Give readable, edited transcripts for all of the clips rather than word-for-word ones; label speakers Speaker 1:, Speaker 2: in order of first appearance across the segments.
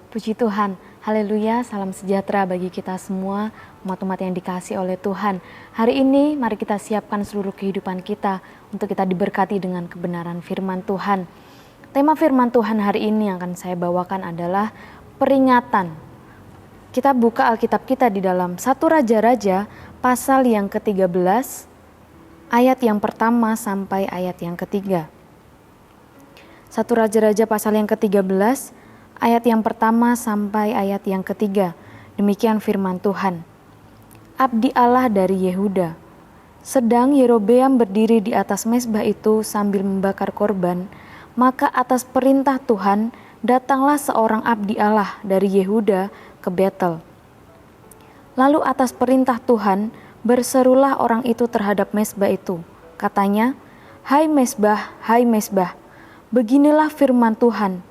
Speaker 1: Puji Tuhan, haleluya, salam sejahtera bagi kita semua, umat-umat yang dikasihi oleh Tuhan. Hari ini mari kita siapkan seluruh kehidupan kita untuk kita diberkati dengan kebenaran firman Tuhan. Tema firman Tuhan hari ini yang akan saya bawakan adalah peringatan. Kita buka Alkitab kita di dalam 1 Raja-Raja pasal yang ke-13, ayat yang pertama sampai ayat yang ketiga. 1 Raja-Raja pasal yang ke-13, ayat yang pertama sampai ayat yang ketiga. Demikian firman Tuhan. Abdi Allah dari Yehuda. Sedang Yerobeam berdiri di atas mezbah itu sambil membakar korban, maka atas perintah Tuhan datanglah seorang abdi Allah dari Yehuda ke Betel. Lalu atas perintah Tuhan berserulah orang itu terhadap mezbah itu. Katanya, hai mezbah, beginilah firman Tuhan,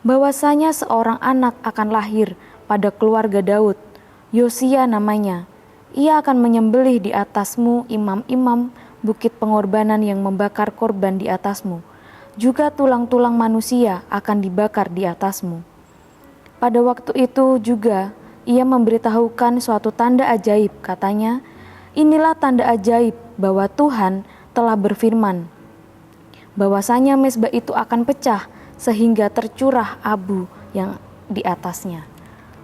Speaker 1: bahwasanya seorang anak akan lahir pada keluarga Daud, Yosia namanya. Ia akan menyembelih di atasmu imam-imam bukit pengorbanan yang membakar korban di atasmu. Juga tulang-tulang manusia akan dibakar di atasmu. Pada waktu itu juga ia memberitahukan suatu tanda ajaib, katanya, inilah tanda ajaib bahwa Tuhan telah berfirman, bahwasanya mezbah itu akan pecah, sehingga tercurah abu yang di atasnya.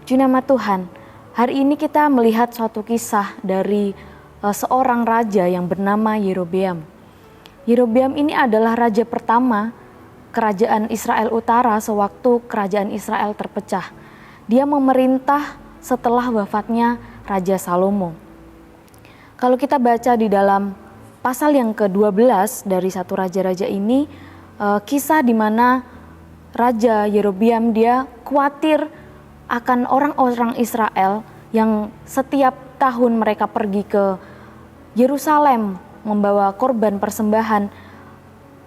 Speaker 1: Puji nama Tuhan, hari ini kita melihat suatu kisah dari seorang raja yang bernama Yerobeam. Yerobeam ini adalah raja pertama kerajaan Israel Utara sewaktu kerajaan Israel terpecah. Dia memerintah setelah wafatnya Raja Salomo. Kalau kita baca di dalam pasal yang ke-12 dari 1 Raja-Raja ini, kisah di mana Raja Yerobeam dia khawatir akan orang-orang Israel yang setiap tahun mereka pergi ke Yerusalem membawa korban persembahan.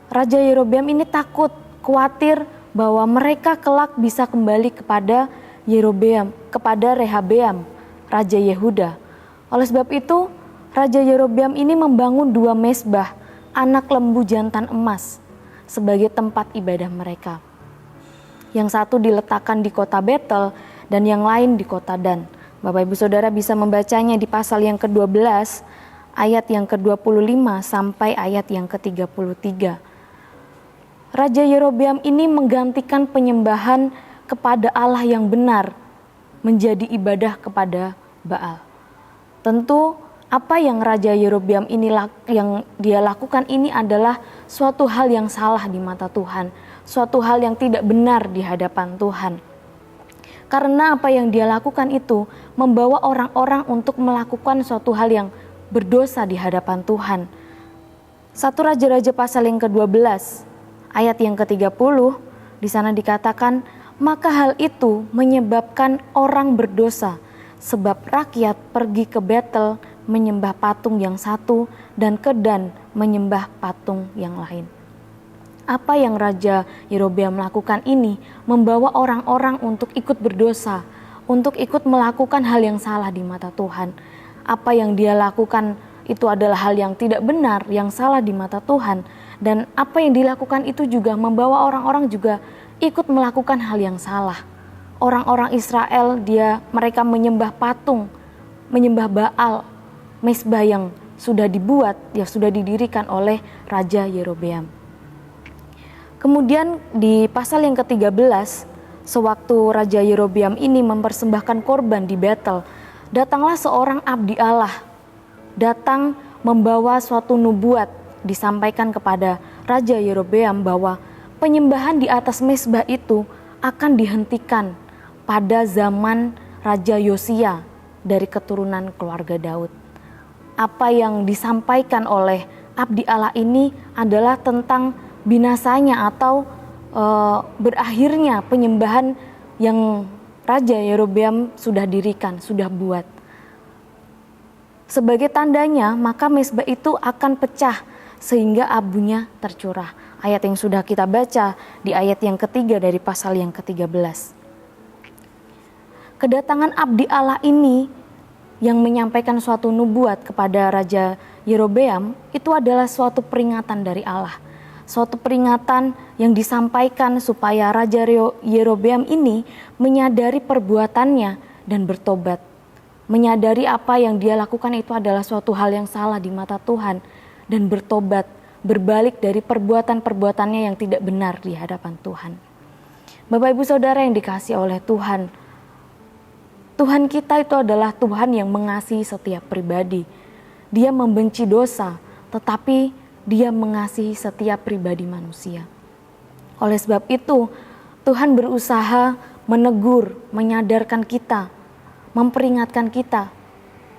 Speaker 1: Raja Yerobeam ini takut, khawatir bahwa mereka kelak bisa kembali kepada Rehabeam, Raja Yehuda. Oleh sebab itu, Raja Yerobeam ini membangun 2 mezbah anak lembu jantan emas sebagai tempat ibadah mereka. Yang satu diletakkan di kota Betel dan yang lain di kota Dan. Bapak Ibu Saudara bisa membacanya di pasal yang ke-12 ayat yang ke-25 sampai ayat yang ke-33. Raja Yerobeam ini menggantikan penyembahan kepada Allah yang benar menjadi ibadah kepada Baal. Tentu apa yang Raja Yerobeam ini yang dia lakukan ini adalah suatu hal yang salah di mata Tuhan, suatu hal yang tidak benar di hadapan Tuhan. Karena apa yang dia lakukan itu membawa orang-orang untuk melakukan suatu hal yang berdosa di hadapan Tuhan. 1 Raja-Raja pasal yang ke-12 ayat yang ke-30 di sana dikatakan, maka hal itu menyebabkan orang berdosa sebab rakyat pergi ke Betel menyembah patung yang satu dan ke Dan menyembah patung yang lain. Apa yang Raja Yerobeam lakukan ini membawa orang-orang untuk ikut berdosa, untuk ikut melakukan hal yang salah di mata Tuhan. Apa yang dia lakukan itu adalah hal yang tidak benar, yang salah di mata Tuhan. Dan apa yang dilakukan itu juga membawa orang-orang juga ikut melakukan hal yang salah. Orang-orang Israel mereka menyembah patung, menyembah Baal, mezbah yang sudah dibuat, yang sudah didirikan oleh Raja Yerobeam. Kemudian di pasal yang ke-13, sewaktu Raja Yerobeam ini mempersembahkan korban di Betel, datanglah seorang abdi Allah, datang membawa suatu nubuat, disampaikan kepada Raja Yerobeam bahwa penyembahan di atas mezbah itu akan dihentikan pada zaman Raja Yosia dari keturunan keluarga Daud. Apa yang disampaikan oleh abdi Allah ini adalah tentang binasanya atau berakhirnya penyembahan yang Raja Yerobeam sudah dirikan, sudah buat. Sebagai tandanya, maka mezbah itu akan pecah sehingga abunya tercurah. Ayat yang sudah kita baca di ayat yang ketiga dari pasal yang ke-13. Kedatangan abdi Allah ini yang menyampaikan suatu nubuat kepada Raja Yerobeam itu adalah suatu peringatan dari Allah. suatu peringatan yang disampaikan supaya Raja Yerobeam ini menyadari perbuatannya dan bertobat. Menyadari apa yang dia lakukan itu adalah suatu hal yang salah di mata Tuhan dan bertobat, berbalik dari perbuatan-perbuatannya yang tidak benar di hadapan Tuhan. Bapak Ibu Saudara yang dikasihi oleh Tuhan, Tuhan kita itu adalah Tuhan yang mengasihi setiap pribadi. Dia membenci dosa, tetapi Dia mengasihi setiap pribadi manusia. Oleh sebab itu, Tuhan berusaha menegur, menyadarkan kita, memperingatkan kita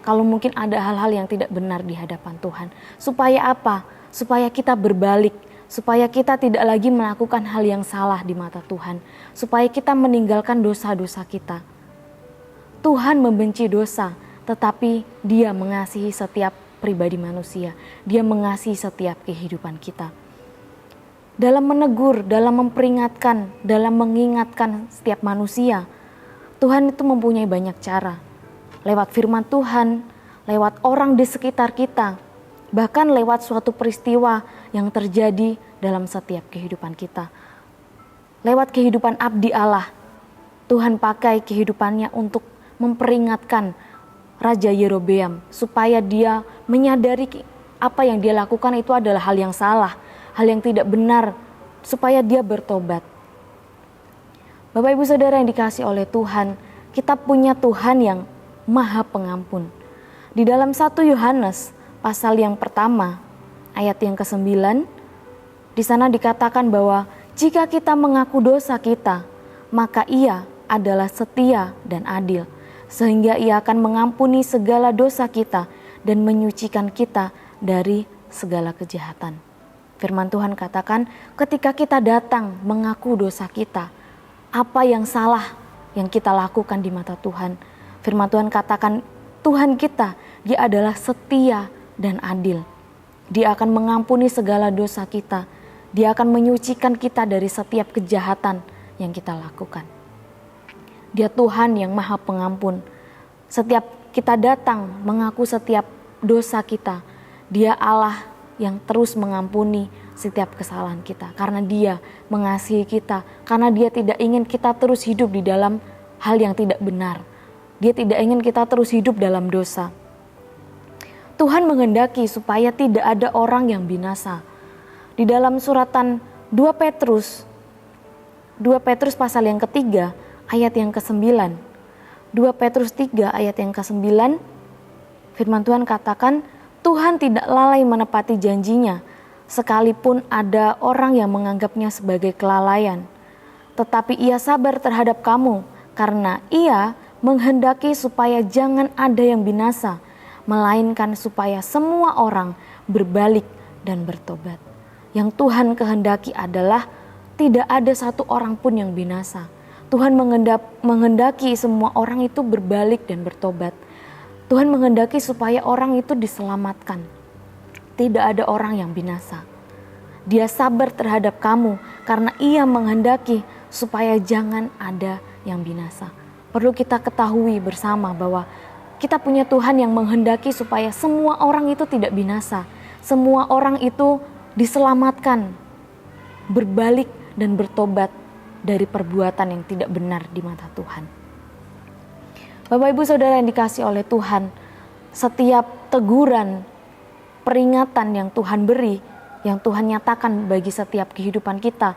Speaker 1: kalau mungkin ada hal-hal yang tidak benar di hadapan Tuhan. Supaya apa? Supaya kita berbalik, supaya kita tidak lagi melakukan hal yang salah di mata Tuhan, supaya kita meninggalkan dosa-dosa kita. Tuhan membenci dosa, tetapi Dia mengasihi setiap pribadi manusia. Dia mengasihi setiap kehidupan kita. Dalam menegur, dalam memperingatkan, dalam mengingatkan setiap manusia, Tuhan itu mempunyai banyak cara. Lewat firman Tuhan, lewat orang di sekitar kita, bahkan lewat suatu peristiwa yang terjadi dalam setiap kehidupan kita. Lewat kehidupan abdi Allah, Tuhan pakai kehidupannya untuk memperingatkan Raja Yerobeam supaya dia menyadari apa yang dia lakukan itu adalah hal yang salah, hal yang tidak benar, supaya dia bertobat. Bapak Ibu Saudara yang dikasihi oleh Tuhan, kita punya Tuhan yang Maha Pengampun. Di dalam 1 Yohanes pasal yang pertama, ayat yang ke-9, di sana dikatakan bahwa jika kita mengaku dosa kita, maka Ia adalah setia dan adil, sehingga Ia akan mengampuni segala dosa kita dan menyucikan kita dari segala kejahatan. Firman Tuhan katakan, ketika kita datang mengaku dosa kita, apa yang salah yang kita lakukan di mata Tuhan, firman Tuhan katakan, Tuhan kita, Dia adalah setia dan adil. Dia akan mengampuni segala dosa kita. Dia akan menyucikan kita dari setiap kejahatan yang kita lakukan. Dia Tuhan yang Maha Pengampun. Setiap kita datang mengaku setiap dosa kita, Dia Allah yang terus mengampuni setiap kesalahan kita. Karena Dia mengasihi kita, karena Dia tidak ingin kita terus hidup di dalam hal yang tidak benar. Dia tidak ingin kita terus hidup dalam dosa. Tuhan menghendaki supaya tidak ada orang yang binasa. Di dalam suratan 2 Petrus pasal yang ketiga, ayat yang ke-9. 2 Petrus 3 ayat yang ke-9, firman Tuhan katakan, Tuhan tidak lalai menepati janjinya, sekalipun ada orang yang menganggapnya sebagai kelalaian. Tetapi Ia sabar terhadap kamu, karena Ia menghendaki supaya jangan ada yang binasa, melainkan supaya semua orang berbalik dan bertobat. Yang Tuhan kehendaki adalah tidak ada satu orang pun yang binasa. Tuhan menghendaki semua orang itu berbalik dan bertobat. Tuhan menghendaki supaya orang itu diselamatkan. Tidak ada orang yang binasa. Dia sabar terhadap kamu karena Ia menghendaki supaya jangan ada yang binasa. Perlu kita ketahui bersama bahwa kita punya Tuhan yang menghendaki supaya semua orang itu tidak binasa. Semua orang itu diselamatkan, berbalik dan bertobat dari perbuatan yang tidak benar di mata Tuhan. Bapak Ibu Saudara yang dikasihi oleh Tuhan, setiap teguran, peringatan yang Tuhan beri, yang Tuhan nyatakan bagi setiap kehidupan kita,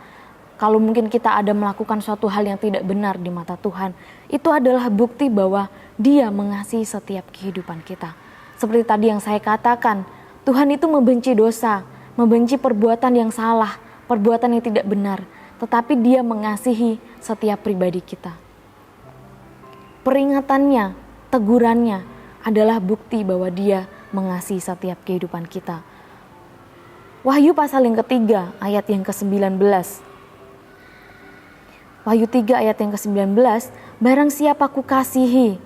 Speaker 1: kalau mungkin kita ada melakukan suatu hal yang tidak benar di mata Tuhan, itu adalah bukti bahwa Dia mengasihi setiap kehidupan kita. Seperti tadi yang saya katakan, Tuhan itu membenci dosa, membenci perbuatan yang salah, perbuatan yang tidak benar, tetapi Dia mengasihi setiap pribadi kita. Peringatannya, tegurannya adalah bukti bahwa Dia mengasihi setiap kehidupan kita. Wahyu pasal yang ketiga, ayat yang ke-19. Wahyu 3 ayat yang ke-19, barang siapa kukasihi,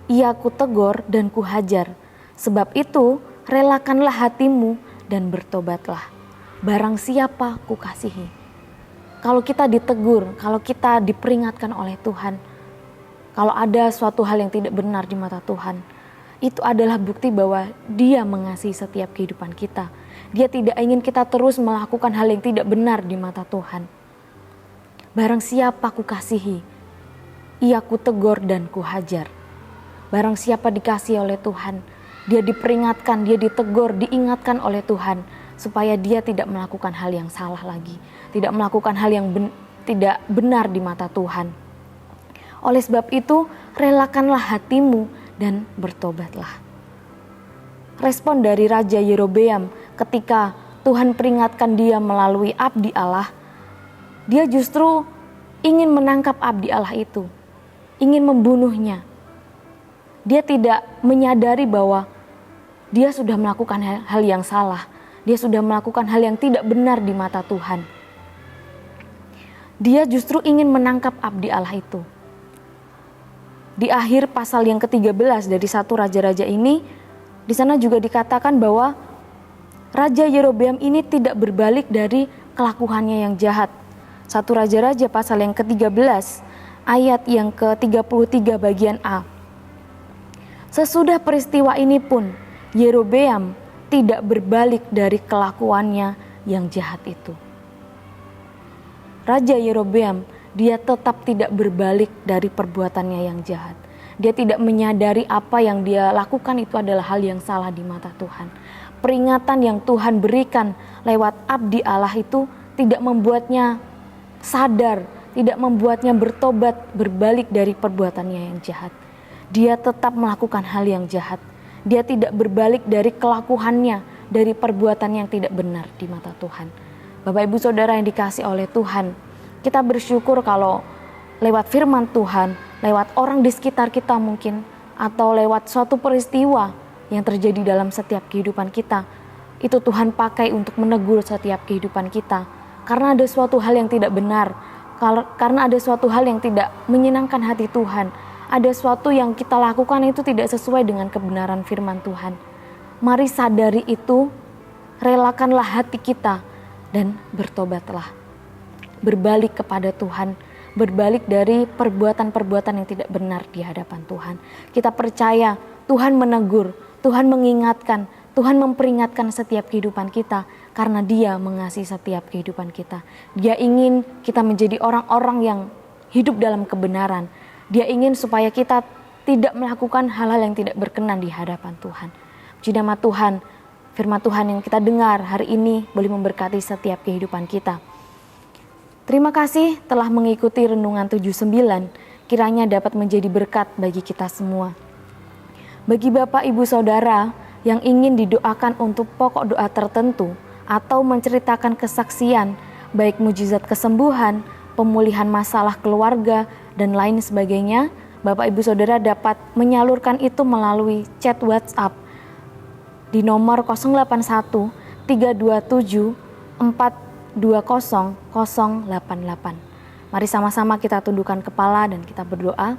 Speaker 1: ia kutegur dan kuhajar. Sebab itu, relakanlah hatimu dan bertobatlah. Barang siapa kukasihi. Kalau kita ditegur, kalau kita diperingatkan oleh Tuhan, kalau ada suatu hal yang tidak benar di mata Tuhan, itu adalah bukti bahwa Dia mengasihi setiap kehidupan kita. Dia tidak ingin kita terus melakukan hal yang tidak benar di mata Tuhan. Barang siapa kukasihi, ia kutegur dan kuhajar. Barang siapa dikasihi oleh Tuhan, dia diperingatkan, dia ditegur, diingatkan oleh Tuhan supaya dia tidak melakukan hal yang salah lagi, tidak melakukan hal yang tidak benar di mata Tuhan. Oleh sebab itu, relakanlah hatimu dan bertobatlah. Respon dari Raja Yerobeam ketika Tuhan peringatkan dia melalui abdi Allah, dia justru ingin menangkap abdi Allah itu, ingin membunuhnya. Dia tidak menyadari bahwa dia sudah melakukan hal yang salah, dia sudah melakukan hal yang tidak benar di mata Tuhan. Dia justru ingin menangkap abdi Allah itu. Di akhir pasal yang ke-13 dari 1 Raja-Raja ini, di sana juga dikatakan bahwa Raja Yerobeam ini tidak berbalik dari kelakuannya yang jahat. 1 Raja-Raja pasal yang ke-13 ayat yang ke-33 bagian A. Sesudah peristiwa ini pun Yerobeam tidak berbalik dari kelakuannya yang jahat itu. Raja Yerobeam, dia tetap tidak berbalik dari perbuatannya yang jahat. Dia tidak menyadari apa yang dia lakukan itu adalah hal yang salah di mata Tuhan. Peringatan yang Tuhan berikan lewat abdi Allah itu tidak membuatnya sadar, tidak membuatnya bertobat, berbalik dari perbuatannya yang jahat. Dia tetap melakukan hal yang jahat. Dia tidak berbalik dari kelakuannya, dari perbuatan yang tidak benar di mata Tuhan. Bapak Ibu Saudara yang dikasihi oleh Tuhan, kita bersyukur kalau lewat firman Tuhan, lewat orang di sekitar kita mungkin, atau lewat suatu peristiwa yang terjadi dalam setiap kehidupan kita, itu Tuhan pakai untuk menegur setiap kehidupan kita. Karena ada suatu hal yang tidak benar, karena ada suatu hal yang tidak menyenangkan hati Tuhan, ada suatu yang kita lakukan itu tidak sesuai dengan kebenaran firman Tuhan. Mari sadari itu, relakanlah hati kita dan bertobatlah. Berbalik kepada Tuhan, berbalik dari perbuatan-perbuatan yang tidak benar di hadapan Tuhan. Kita percaya Tuhan menegur, Tuhan mengingatkan, Tuhan memperingatkan setiap kehidupan kita karena Dia mengasihi setiap kehidupan kita. Dia ingin kita menjadi orang-orang yang hidup dalam kebenaran. Dia ingin supaya kita tidak melakukan hal-hal yang tidak berkenan di hadapan Tuhan. Puji nama Tuhan, firman Tuhan yang kita dengar hari ini boleh memberkati setiap kehidupan kita. Terima kasih telah mengikuti Renungan 79, kiranya dapat menjadi berkat bagi kita semua. Bagi Bapak, Ibu, Saudara yang ingin didoakan untuk pokok doa tertentu atau menceritakan kesaksian, baik mujizat kesembuhan, pemulihan masalah keluarga, dan lain sebagainya, Bapak Ibu Saudara dapat menyalurkan itu melalui chat WhatsApp di nomor 081 327 420 088. Mari sama-sama kita tundukkan kepala dan kita berdoa.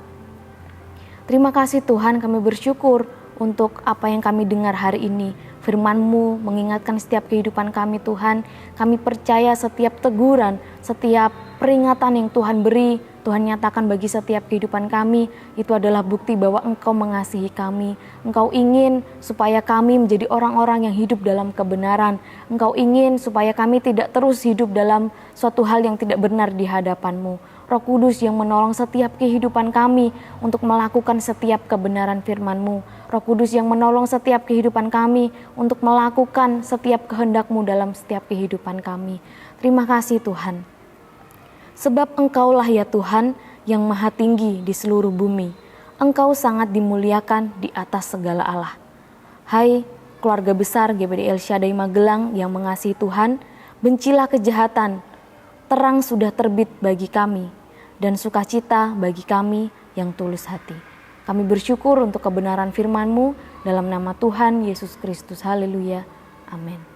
Speaker 1: Terima kasih Tuhan, kami bersyukur untuk apa yang kami dengar hari ini. Firman-Mu mengingatkan setiap kehidupan kami Tuhan. Kami percaya setiap teguran, setiap peringatan yang Tuhan beri, Tuhan nyatakan bagi setiap kehidupan kami, itu adalah bukti bahwa Engkau mengasihi kami. Engkau ingin supaya kami menjadi orang-orang yang hidup dalam kebenaran. Engkau ingin supaya kami tidak terus hidup dalam suatu hal yang tidak benar di hadapan-Mu. Roh Kudus yang menolong setiap kehidupan kami untuk melakukan setiap kebenaran firman-Mu. Roh Kudus yang menolong setiap kehidupan kami untuk melakukan setiap kehendak-Mu dalam setiap kehidupan kami. Terima kasih Tuhan. Sebab Engkaulah ya Tuhan yang maha tinggi di seluruh bumi. Engkau sangat dimuliakan di atas segala Allah. Hai keluarga besar GBD El Shaddai Magelang yang mengasihi Tuhan, bencilah kejahatan, terang sudah terbit bagi kami, dan sukacita bagi kami yang tulus hati. Kami bersyukur untuk kebenaran firman-Mu dalam nama Tuhan Yesus Kristus. Haleluya. Amin.